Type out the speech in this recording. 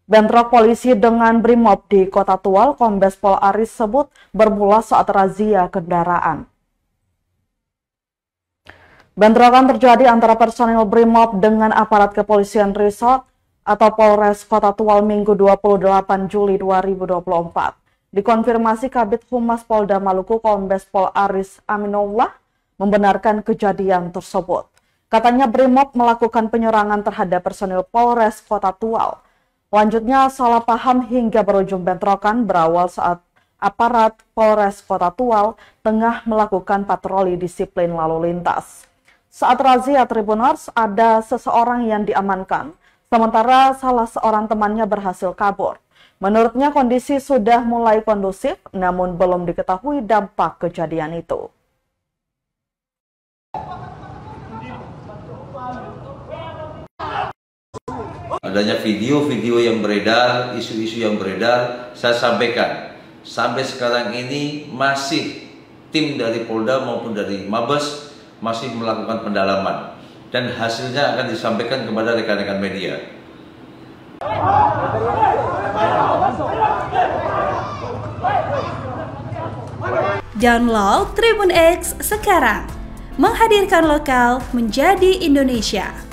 Bentrok polisi dengan Brimob di Kota Tual, Kombes Pol Aris sebut bermula saat razia kendaraan. Bentrokan terjadi antara personil Brimob dengan aparat kepolisian resort atau Polres Kota Tual Minggu 28 Juli 2024. Dikonfirmasi Kabid Humas Polda Maluku, Kombes Pol Aris Aminullah membenarkan kejadian tersebut. Katanya Brimob melakukan penyerangan terhadap personil Polres Kota Tual. Lanjutnya salah paham hingga berujung bentrokan berawal saat aparat Polres Kota Tual tengah melakukan patroli disiplin lalu lintas. Saat razia Tribuners ada seseorang yang diamankan, sementara salah seorang temannya berhasil kabur. Menurutnya kondisi sudah mulai kondusif, namun belum diketahui dampak kejadian itu. Adanya video-video yang beredar, isu-isu yang beredar, saya sampaikan. Sampai sekarang ini masih tim dari Polda maupun dari Mabes masih melakukan pendalaman. Dan hasilnya akan disampaikan kepada rekan-rekan media. Download Tribun X sekarang, menghadirkan lokal menjadi Indonesia.